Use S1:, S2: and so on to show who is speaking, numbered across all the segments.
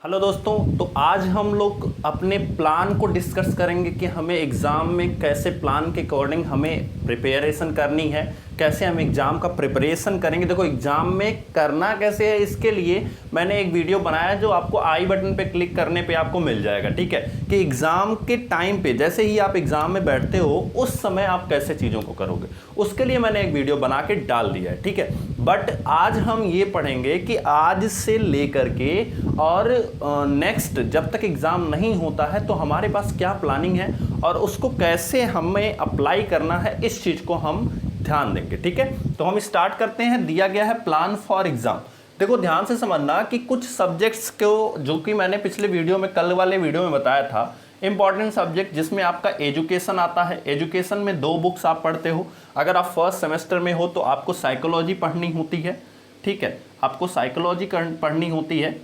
S1: Hello दोस्तों, तो आज हम लोग अपने प्लान को डिस्कस करेंगे कि हमें एग्ज़ाम में कैसे प्लान के अकॉर्डिंग हमें प्रिपरेशन करनी है, कैसे हम एग्ज़ाम का प्रिपरेशन करेंगे। देखो एग्ज़ाम में करना कैसे है, इसके लिए मैंने एक वीडियो बनाया जो आपको आई बटन पे क्लिक करने पे आपको मिल जाएगा। ठीक है कि एग्ज़ाम के टाइम पे जैसे ही आप एग्ज़ाम में बैठते हो उस समय आप कैसे चीज़ों को करोगे, उसके लिए मैंने एक वीडियो बना के डाल दिया है। ठीक है, बट आज हम ये पढ़ेंगे कि आज से लेकर के और नेक्स्ट जब तक एग्ज़ाम नहीं होता है तो हमारे पास क्या प्लानिंग है और उसको कैसे हमें अप्लाई करना है, इस चीज़ को हम ध्यान देंगे। ठीक है, तो हम स्टार्ट करते हैं। दिया गया है प्लान फॉर एग्ज़ाम। देखो ध्यान से समझना कि कुछ सब्जेक्ट्स को, जो कि मैंने पिछले वीडियो में, कल वाले वीडियो में बताया था, इंपॉर्टेंट सब्जेक्ट जिसमें आपका एजुकेशन आता है। एजुकेशन में 2 बुक्स आप पढ़ते हो। अगर आप फर्स्ट सेमेस्टर में हो तो आपको साइकोलॉजी पढ़नी होती है। ठीक है, आपको साइकोलॉजी पढ़नी होती है।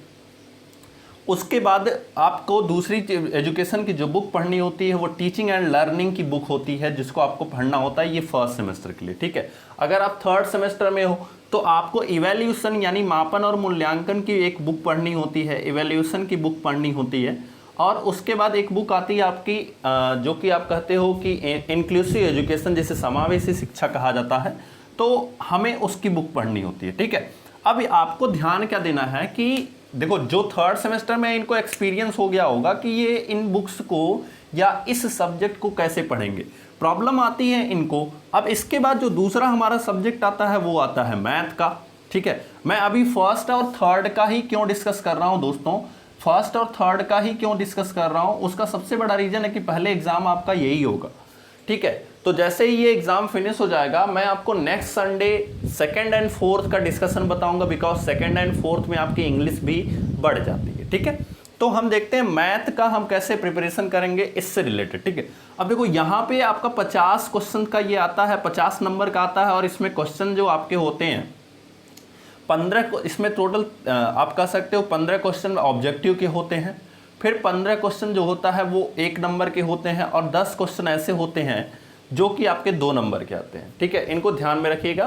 S1: उसके बाद आपको दूसरी एजुकेशन की जो बुक पढ़नी होती है वो टीचिंग एंड लर्निंग की बुक होती है, जिसको आपको पढ़ना होता है। ये फर्स्ट सेमेस्टर के लिए। ठीक है, अगर आप थर्ड सेमेस्टर में हो तो आपको इवैल्यूएशन यानी मापन और मूल्यांकन की एक बुक पढ़नी होती है, इवैल्यूएशन की बुक पढ़नी होती है। और उसके बाद एक बुक आती है आपकी जो कि आप कहते हो कि इंक्लूसिव एजुकेशन, जिसे समावेशी शिक्षा कहा जाता है, तो हमें उसकी बुक पढ़नी होती है। ठीक है, अब आपको ध्यान क्या देना है कि देखो जो थर्ड सेमेस्टर में इनको एक्सपीरियंस हो गया होगा कि ये इन बुक्स को या इस सब्जेक्ट को कैसे पढ़ेंगे, प्रॉब्लम आती है इनको। अब इसके बाद जो दूसरा हमारा सब्जेक्ट आता है वो आता है मैथ का। ठीक है, मैं अभी फर्स्ट और थर्ड का ही क्यों डिस्कस कर रहा हूं दोस्तों, फर्स्ट और थर्ड का ही क्यों डिस्कस कर रहा हूं, उसका सबसे बड़ा रीजन है कि पहले एग्जाम आपका यही होगा। ठीक है, तो जैसे ही ये एग्जाम फिनिश हो जाएगा मैं आपको next Sunday second and fourth का डिस्कशन बताऊंगा, बिकॉज सेकंड एंड फोर्थ में आपकी इंग्लिश भी बढ़ जाती है। ठीक है, तो हम देखते हैं मैथ का हम कैसे प्रिपरेशन करेंगे इससे रिलेटेड। ठीक है, अब देखो यहाँ पे आपका 50 क्वेश्चन का ये आता है, 50 नंबर का आता है। और इसमें क्वेश्चन जो आपके होते हैं 15, इसमें टोटल आप कह सकते हो 15 क्वेश्चन ऑब्जेक्टिव के होते हैं। फिर 15 क्वेश्चन जो होता है वो 1 नंबर के होते हैं और 10 क्वेश्चन ऐसे होते हैं जो कि आपके 2 नंबर के आते हैं। ठीक है, इनको ध्यान में रखिएगा।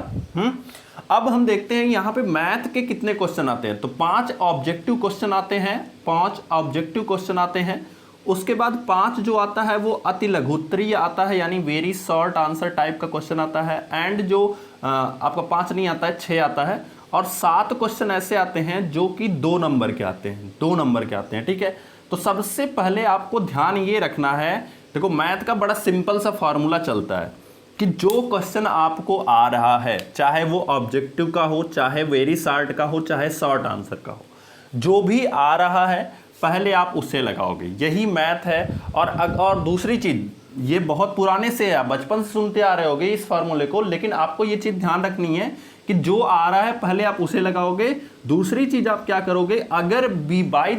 S1: अब हम देखते हैं यहाँ पे मैथ के कितने क्वेश्चन आते हैं। तो 5 ऑब्जेक्टिव क्वेश्चन आते हैं, 5 ऑब्जेक्टिव क्वेश्चन आते हैं। उसके बाद 5 जो आता है वो अति लघुत्तरीय आता है, यानी वेरी शॉर्ट आंसर टाइप का क्वेश्चन आता है। एंड जो आपका 5 नहीं आता है, 6 आता है। और 7 क्वेश्चन ऐसे आते हैं जो कि 2 नंबर के आते हैं, 2 नंबर के आते हैं। ठीक है, तो सबसे पहले आपको ध्यान ये रखना है, देखो मैथ का बड़ा सिंपल सा फॉर्मूला चलता है कि जो क्वेश्चन आपको आ रहा है, चाहे वो ऑब्जेक्टिव का हो, चाहे वेरी शॉर्ट का हो, चाहे शॉर्ट आंसर का हो, जो भी आ रहा है पहले आप उसे लगाओगे। यही मैथ है। और दूसरी चीज़, ये बहुत पुराने से है, बचपन से सुनते आ रहे होगे इस फार्मूले को, लेकिन आपको ये चीज़ ध्यान रखनी है कि जो आ रहा है पहले आप उसे लगाओगे। दूसरी चीज आप क्या करोगे, अगर बाय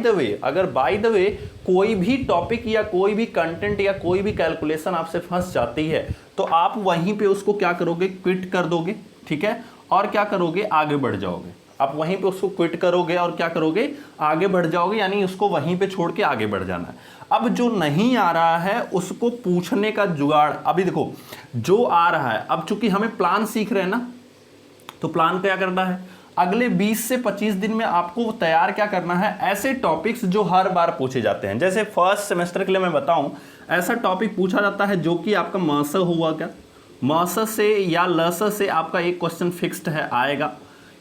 S1: द वे कोई भी टॉपिक या कोई भी कंटेंट या कोई भी कैलकुलेशन आपसे फंस जाती है तो आप वहीं पे उसको क्या करोगे, क्विट कर दोगे। ठीक है, और क्या करोगे, आगे बढ़ जाओगे। आप वहीं पे उसको क्विट करोगे और क्या करोगे, आगे बढ़ जाओगे, यानी उसको वहीं पे छोड़ के आगे बढ़ जाना है। अब जो नहीं आ रहा है उसको पूछने का जुगाड़, अभी देखो जो आ रहा है, अब चूंकि हमें प्लान सीख रहे हैं ना, तो प्लान क्या करना है, अगले 20 से 25 दिन में आपको तैयार क्या करना है, ऐसे टॉपिक्स जो हर बार पूछे जाते हैं। जैसे फर्स्ट सेमेस्टर के लिए मैं बताऊं, ऐसा टॉपिक पूछा जाता है जो कि आपका मस हुआ, क्या मस से या लस से आपका एक क्वेश्चन फिक्स्ड है, आएगा।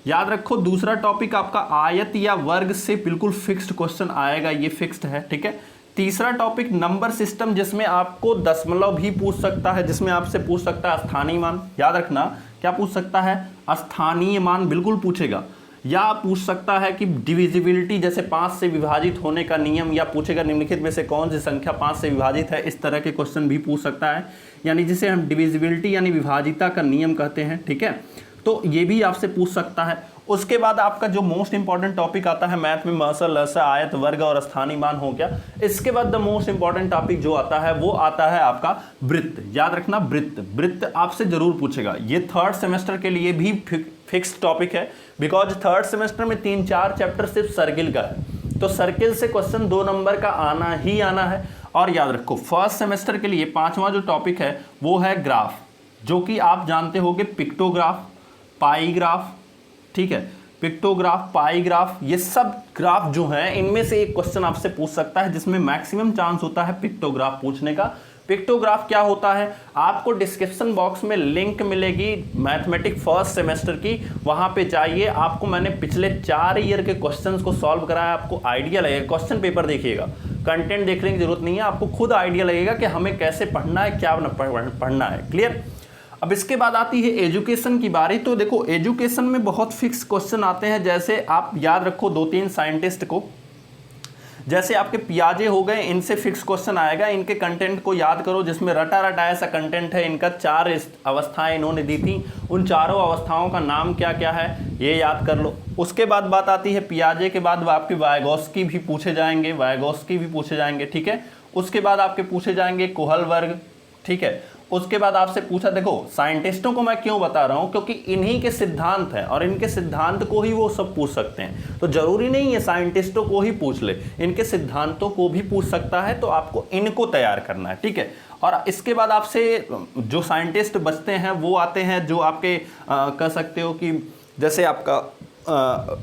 S1: याद रखो दूसरा टॉपिक आपका आयत या वर्ग से बिल्कुल फिक्स्ड क्वेश्चन आएगा, ये फिक्स्ड है। ठीक है, तीसरा टॉपिक नंबर सिस्टम, जिसमें आपको दशमलव भी पूछ सकता है, जिसमें आपसे पूछ सकता है स्थानीय मान। याद रखना क्या पूछ सकता है, स्थानीय मान बिल्कुल पूछेगा। या पूछ सकता है कि डिविजिबिलिटी, जैसे 5 से विभाजित होने का नियम, या पूछेगा निम्नलिखित में से कौन सी संख्या 5 से विभाजित है। इस तरह के क्वेश्चन भी पूछ सकता है, यानी जिसे हम डिविजिबिलिटी यानी विभाजिता का नियम कहते हैं। ठीक है, तो ये भी आपसे पूछ सकता है। उसके बाद आपका जो मोस्ट इंपॉर्टेंट टॉपिक आता है मैथ में, मस, लस, आयत, वर्ग और स्थानीय मान हो गया। इसके बाद द मोस्ट इंपॉर्टेंट टॉपिक जो आता है वो आता है आपका वृत्त। याद रखना वृत्त आपसे जरूर पूछेगा। ये थर्ड सेमेस्टर के लिए भी फिक्स्ड टॉपिक है, बिकॉज थर्ड सेमेस्टर में 3-4 चैप्टर सिर्फ सर्किल का है, तो सर्किल से क्वेश्चन 2 नंबर का आना ही आना है। और याद रखो फर्स्ट सेमेस्टर के लिए 5वां जो टॉपिक है वो है ग्राफ, जो कि आप जानते होगे पिक्टोग्राफ, पाई ग्राफ। ठीक है, पिक्टोग्राफ, पाई ग्राफ, ये सब ग्राफ जो हैं इनमें से एक क्वेश्चन आपसे पूछ सकता है जिसमें मैक्सिमम चांस होता है पिक्टोग्राफ पूछने का। पिक्टोग्राफ क्या होता है, आपको डिस्क्रिप्शन बॉक्स में लिंक मिलेगी मैथमेटिक फर्स्ट सेमेस्टर की, वहां पे जाइए। आपको मैंने पिछले 4 ईयर के क्वेश्चंस को सॉल्व कराया, आपको आइडिया लगेगा। क्वेश्चन पेपर देखिएगा, कंटेंट देखने की जरूरत नहीं है, आपको खुद आइडिया लगेगा कि हमें कैसे पढ़ना है, क्या पढ़ना है। क्लियर। अब इसके बाद आती है एजुकेशन की बारी। तो देखो एजुकेशन में बहुत फिक्स क्वेश्चन आते हैं, जैसे आप याद रखो 2-3 साइंटिस्ट को, जैसे आपके पियाजे हो गए, इनसे फिक्स क्वेश्चन आएगा। इनके कंटेंट को याद करो जिसमें रटा रटाया सा कंटेंट है। इनका 4 अवस्थाएं इन्होंने दी थी, उन चारों अवस्थाओं का नाम क्या क्या है ये याद कर लो। उसके बाद बात आती है पियाजे के बाद आपके वाइगोत्स्की भी पूछे जाएंगे, वाइगोत्स्की भी पूछे जाएंगे, ठीक है। उसके बाद आपके पूछे जाएंगे कोहल वर्ग, ठीक है। उसके बाद आपसे पूछा, देखो साइंटिस्टों को मैं क्यों बता रहा हूं, क्योंकि इन्हीं के सिद्धांत हैं और इनके सिद्धांत को ही वो सब पूछ सकते हैं। तो जरूरी नहीं है साइंटिस्टों को ही पूछ ले, इनके सिद्धांतों को भी पूछ सकता है। तो आपको इनको तैयार करना है, ठीक है। और इसके बाद आपसे जो साइंटिस्ट बचते हैं वो आते हैं जो आपके कह सकते हो कि जैसे आपका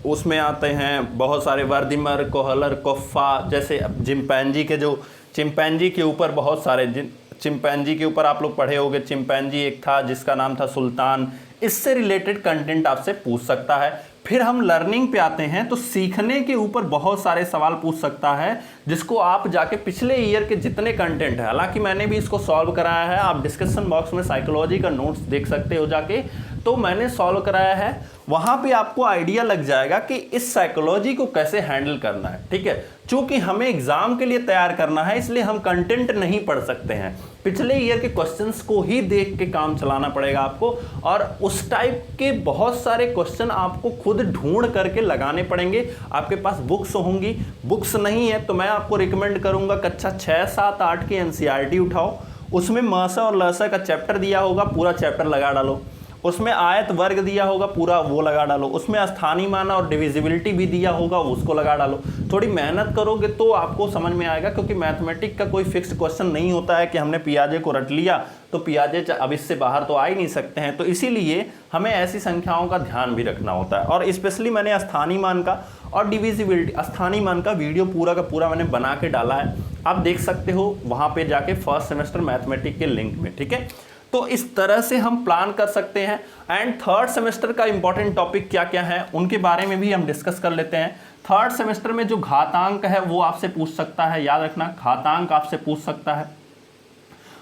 S1: उसमें आते हैं बहुत सारे, वर्दिमर, कोहलर, कोफ्फा, जैसे चिंपैंजी के जो चिंपैंजी के ऊपर बहुत सारे चिंपैंजी के ऊपर आप लोग पढ़े होंगे। चिंपैंजी एक था जिसका नाम था सुल्तान, इससे रिलेटेड कंटेंट आपसे पूछ सकता है। फिर हम लर्निंग पे आते हैं, तो सीखने के ऊपर बहुत सारे सवाल पूछ सकता है जिसको आप जाके पिछले ईयर के जितने कंटेंट है, हालांकि मैंने भी इसको सॉल्व कराया है, आप डिस्क्रिप्शन बॉक्स में साइकोलॉजी का नोट्स देख सकते हो जाके, तो मैंने सॉल्व कराया है। वहां पे आपको आइडिया लग जाएगा कि इस साइकोलॉजी को कैसे हैंडल करना है, ठीक है। चूंकि हमें एग्जाम के लिए तैयार करना है इसलिए हम कंटेंट नहीं पढ़ सकते हैं, पिछले ईयर के क्वेश्चंस को ही देख के काम चलाना पड़ेगा आपको। और उस टाइप के बहुत सारे क्वेश्चन आपको खुद ढूंढ करके लगाने पड़ेंगे। आपके पास बुक्स होंगी, बुक्स नहीं है तो मैं आपको रिकमेंड करूंगा कक्षा 6, 7, 8 की एनसीईआरटी उठाओ, उसमें मसा और लसा का चैप्टर दिया होगा, पूरा चैप्टर लगा डालो। उसमें आयत वर्ग दिया होगा, पूरा वो लगा डालो। उसमें स्थानीय मान और डिविजिबिलिटी भी दिया होगा, उसको लगा डालो। थोड़ी मेहनत करोगे तो आपको समझ में आएगा, क्योंकि मैथमेटिक्स का कोई फिक्स्ड क्वेश्चन नहीं होता है कि हमने पियाजे को रट लिया तो पियाजे अब इससे बाहर तो आ ही नहीं सकते हैं। तो इसीलिए हमें ऐसी संख्याओं का ध्यान भी रखना होता है। और स्पेशली मैंने स्थानीय मान का और डिविजिबिलिटी, स्थानीय मान का वीडियो पूरा का पूरा मैंने बना के डाला है, आप देख सकते हो वहाँ पे जाके फर्स्ट सेमेस्टर मैथमेटिक्स के लिंक में, ठीक है। तो इस तरह से हम प्लान कर सकते हैं। एंड थर्ड सेमेस्टर का इंपॉर्टेंट टॉपिक क्या क्या है उनके बारे में भी हम डिस्कस कर लेते हैं। थर्ड सेमेस्टर में जो घातांक है वो आपसे पूछ सकता है, याद रखना घातांक आपसे पूछ सकता है।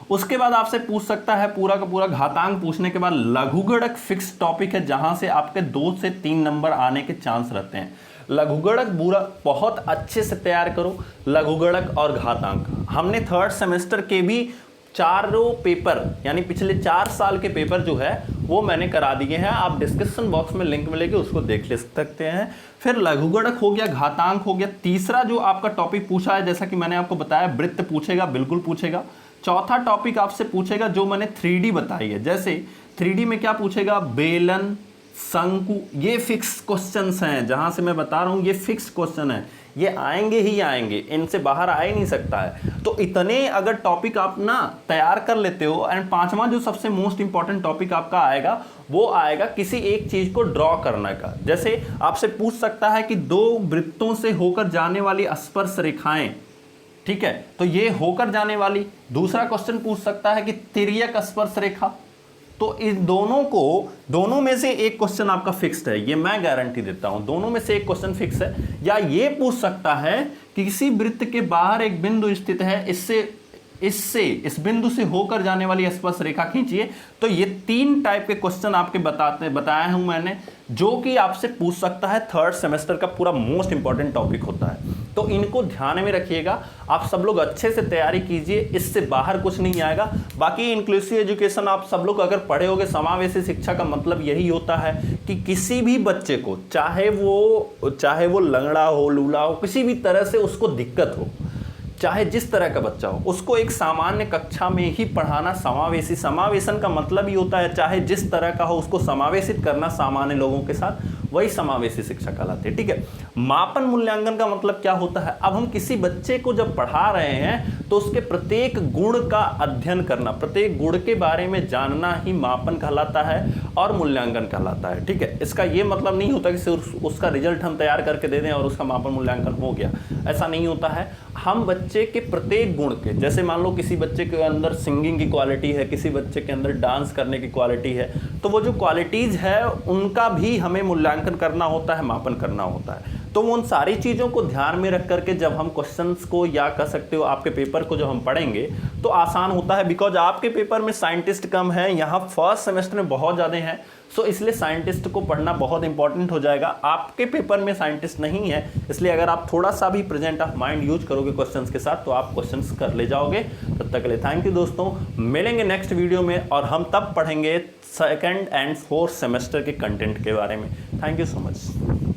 S1: उसके बाद आपसे पूछ सकता है पूरा का पूरा घातांक पूछने के बाद लघुगणक फिक्स टॉपिक है, जहां से आपके 2 से 3 नंबर आने के चांस रहते हैं। लघुगणक पूरा बहुत अच्छे से तैयार करो, लघुगणक और घातांक। हमने थर्ड सेमेस्टर के भी चारों पेपर यानी पिछले 4 साल के पेपर जो है वो मैंने करा दिए हैं, आप डिस्क्रिप्शन बॉक्स में लिंक मिलेगी उसको देख ले सकते हैं। फिर लघुगणक हो गया, घातांक हो गया। तीसरा जो आपका टॉपिक पूछा है, जैसा कि मैंने आपको बताया, वृत्त पूछेगा, बिल्कुल पूछेगा। चौथा टॉपिक आपसे पूछेगा जो मैंने 3D बताई है, जैसे 3D में क्या पूछेगा, बेलन, शंकु, ये फिक्स क्वेश्चंस हैं, जहां से मैं बता रहा हूं ये फिक्स क्वेश्चन है, ये आएंगे ही आएंगे, इनसे बाहर आ ही नहीं सकता है। तो इतने अगर टॉपिक आप ना तैयार कर लेते हो। एंड पांचवा जो सबसे मोस्ट इंपॉर्टेंट टॉपिक आपका आएगा वो आएगा किसी एक चीज को ड्रॉ करने का। जैसे आपसे पूछ सकता है कि 2 वृत्तों से होकर जाने वाली स्पर्श रेखाएं, ठीक है, तो ये होकर जाने वाली। दूसरा क्वेश्चन पूछ सकता है कि तिर्यक स्पर्श रेखा। तो इन दोनों में से एक क्वेश्चन आपका फिक्स्ड है, ये मैं गारंटी देता हूं, दोनों में से एक क्वेश्चन फिक्स है। या ये पूछ सकता है कि किसी वृत्त के बाहर एक बिंदु स्थित है, इस बिंदु से होकर जाने वाली स्पर्श रेखा खींचिए। तो ये 3 टाइप के क्वेश्चन आपके बताया हूं मैंने, जो कि आपसे पूछ सकता है। थर्ड सेमेस्टर का पूरा मोस्ट इंपॉर्टेंट टॉपिक होता है, तो इनको ध्यान में रखिएगा। आप सब लोग अच्छे से तैयारी कीजिए, इससे बाहर कुछ नहीं आएगा। बाकी इंक्लूसिव एजुकेशन आप सब लोग अगर पढ़े होगे, समावेशी शिक्षा का मतलब यही होता है कि किसी भी बच्चे को, चाहे वो लंगड़ा हो, लूला हो, किसी भी तरह से उसको दिक्कत हो, चाहे जिस तरह का बच्चा हो, उसको एक सामान्य कक्षा में ही पढ़ाना समावेशन का मतलब ही होता है, चाहे जिस तरह का हो उसको समावेशित करना सामान्य लोगों के साथ, वही समावेशी शिक्षा कहलाती है। ठीक है, मापन मूल्यांकन का मतलब क्या होता है? अब हम किसी बच्चे को जब पढ़ा रहे हैं तो उसके प्रत्येक गुण का अध्ययन करना, प्रत्येक गुण के बारे में जानना ही मापन कहलाता है और मूल्यांकन कहलाता है। ठीक है, इसका ये मतलब नहीं होता कि सिर्फ उसका रिजल्ट हम तैयार करके दे दें और उसका मापन मूल्यांकन हो गया, ऐसा नहीं होता है। हम बच्चे के प्रत्येक गुण के, जैसे मान लो किसी बच्चे के अंदर सिंगिंग की क्वालिटी है, किसी बच्चे के अंदर डांस करने की क्वालिटी है, तो वो जो क्वालिटीज है उनका भी हमें मूल्यांकन करना होता है, मापन करना होता है। तो उन सारी चीज़ों को ध्यान में रख करके जब हम क्वेश्चंस को, या कह सकते हो आपके पेपर को जब हम पढ़ेंगे तो आसान होता है, बिकॉज आपके पेपर में साइंटिस्ट कम है, यहाँ फर्स्ट सेमेस्टर में बहुत ज़्यादा हैं, सो इसलिए साइंटिस्ट को पढ़ना बहुत इंपॉर्टेंट हो जाएगा। आपके पेपर में साइंटिस्ट नहीं है, इसलिए अगर आप थोड़ा सा भी प्रेजेंट ऑफ माइंड यूज करोगे क्वेश्चंस के साथ तो आप क्वेश्चंस कर ले जाओगे। तब तक के लिए थैंक यू दोस्तों, मिलेंगे नेक्स्ट वीडियो में और हम तब पढ़ेंगे सेकंड एंड फोर्थ सेमेस्टर के कंटेंट के बारे में। Thank you so much.